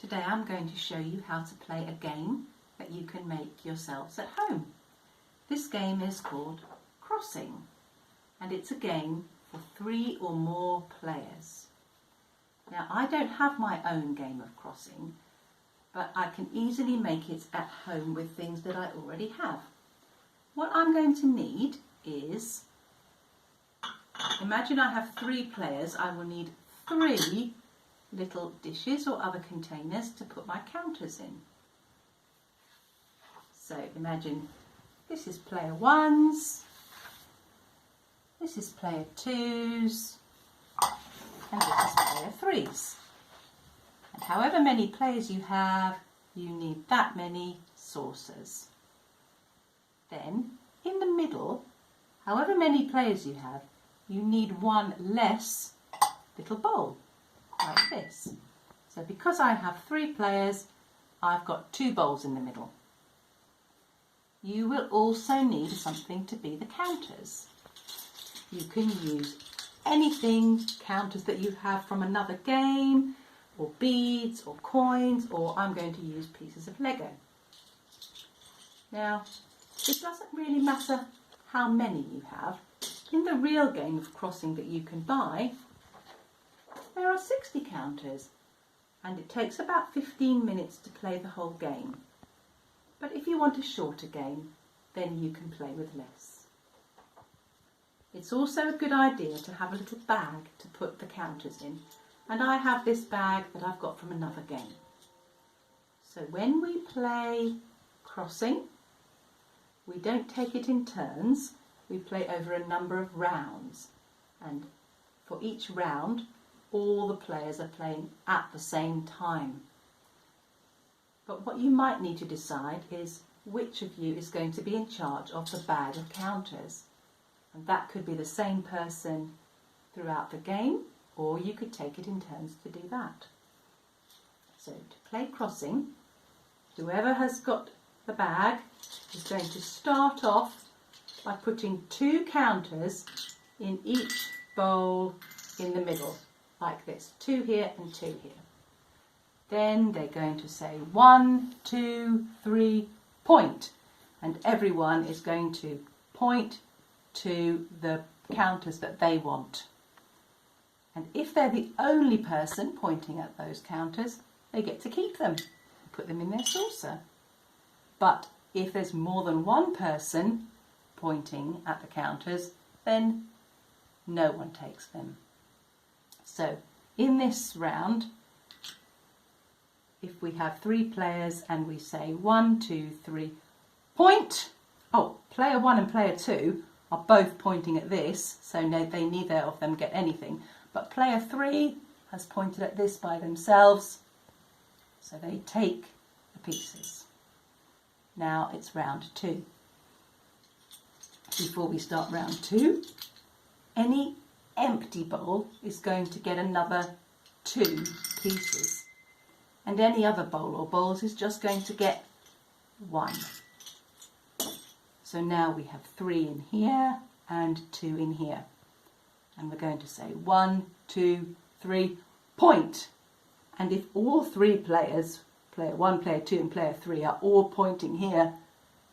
Today I'm going to show you how to play a game that you can make yourselves at home. This game is called Crossing, and it's a game for 3 or more players. Now, I don't have my own game of Crossing, but I can easily make it at home with things that I already have. What I'm going to need is, imagine I have 3 players. I will need 3 little dishes or other containers to put my counters in. So imagine this is player 1's, this is player 2's, and this is player 3's. And however many players you have, you need that many saucers. Then in the middle, however many players you have, you need 1 less little bowl, like this. So because I have 3 players, I've got 2 bowls in the middle. You will also need something to be the counters. You can use anything, counters that you have from another game, or beads, or coins, or I'm going to use pieces of Lego. Now, it doesn't really matter how many you have. In the real game of Crossing that you can buy, there are 60 counters, and it takes about 15 minutes to play the whole game. But if you want a shorter game, then you can play with less. It's also a good idea to have a little bag to put the counters in, and I have this bag that I've got from another game. So when we play Crossing, we don't take it in turns, we play over a number of rounds, and for each round all the players are playing at the same time. But what you might need to decide is which of you is going to be in charge of the bag of counters. And that could be the same person throughout the game, or you could take it in turns to do that. So to play Crossing, whoever has got the bag is going to start off by putting 2 counters in each bowl in the middle, like this, 2 here and 2 here. Then they're going to say 1, 2, 3, point, and everyone is going to point to the counters that they want. And if they're the only person pointing at those counters, they get to keep them, put them in their saucer. But if there's more than one person pointing at the counters, then no one takes them. So in this round, if we have 3 players and we say 1, 2, 3, point. Oh, player 1 and player 2 are both pointing at this, so they neither of them get anything. But player 3 has pointed at this by themselves, so they take the pieces. Now it's round 2. Before we start round 2, any empty bowl is going to get another 2 pieces. And any other bowl or bowls is just going to get 1. So now we have 3 in here and 2 in here. And we're going to say 1, 2, 3, point. And if all 3 players, player 1, player 2 and player 3, are all pointing here,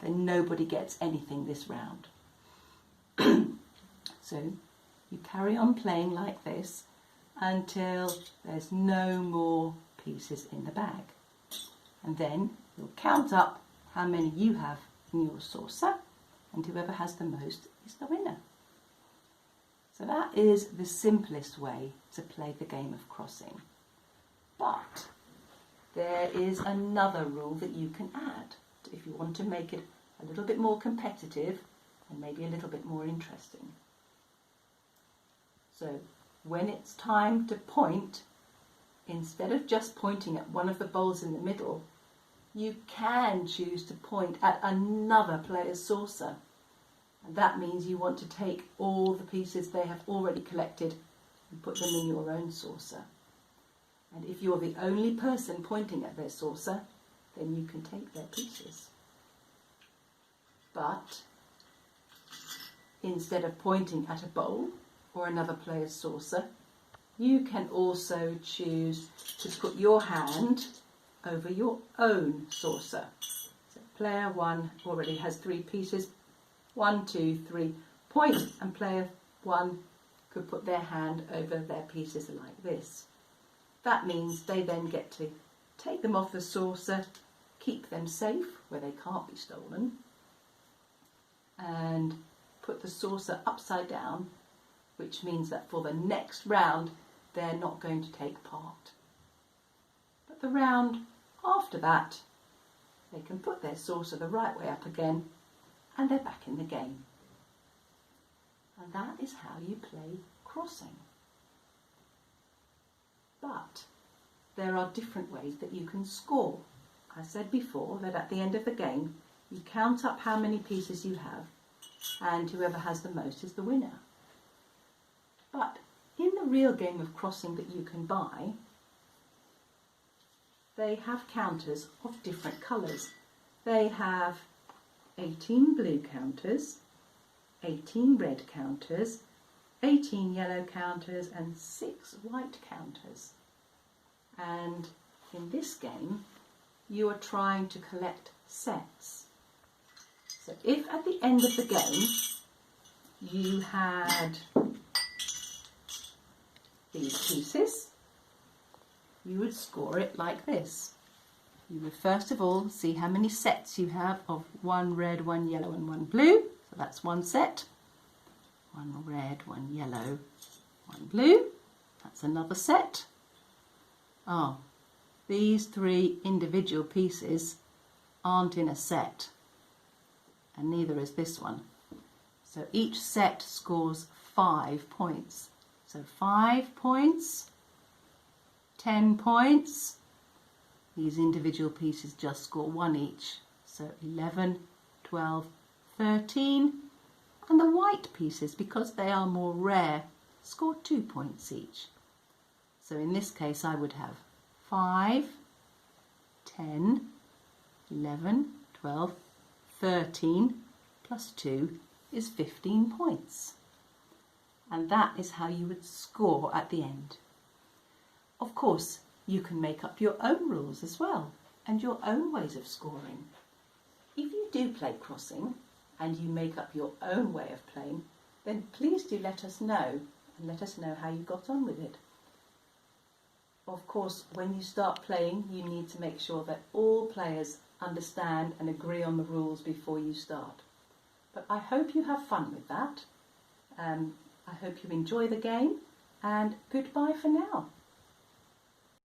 then nobody gets anything this round. So you carry on playing like this until there's no more pieces in the bag, and then you'll count up how many you have in your saucer, and whoever has the most is the winner. So that is the simplest way to play the game of Crossing. But there is another rule that you can add if you want to make it a little bit more competitive and maybe a little bit more interesting. So when it's time to point, instead of just pointing at one of the bowls in the middle, you can choose to point at another player's saucer. And that means you want to take all the pieces they have already collected and put them in your own saucer. And if you're the only person pointing at their saucer, then you can take their pieces. But instead of pointing at a bowl or another player's saucer, you can also choose to put your hand over your own saucer. So player 1 already has 3 pieces. 1, 2, 3, point, and player 1 could put their hand over their pieces like this. That means they then get to take them off the saucer, keep them safe where they can't be stolen, and put the saucer upside down, which means that for the next round they're not going to take part. But the round after that, they can put their saucer the right way up again and they're back in the game. And that is how you play crossing. But there are different ways that you can score. I said before that at the end of the game you count up how many pieces you have and whoever has the most is the winner. But in the real game of crossing that you can buy, they have counters of different colours. They have 18 blue counters, 18 red counters, 18 yellow counters and 6 white counters. And in this game you are trying to collect sets. So if at the end of the game you had these pieces, you would score it like this. You would first of all see how many sets you have of 1 red, 1 yellow and 1 blue. So that's 1 set. 1 red, 1 yellow, 1 blue. That's another set. Oh, these 3 individual pieces aren't in a set, and neither is this one. So each set scores 5 points. So 5 points, 10 points. These individual pieces just score 1 each. So 11, 12, 13. And the white pieces, because they are more rare, score 2 points each. So in this case I would have 5, 10, 11, 12, 13 plus 2 is 15 points. And that is how you would score at the end. Of course, you can make up your own rules as well and your own ways of scoring. If you do play crossing and you make up your own way of playing, then please do let us know and let us know how you got on with it. Of course, when you start playing, you need to make sure that all players understand and agree on the rules before you start. But I hope you have fun with that. I hope you enjoy the game, and goodbye for now.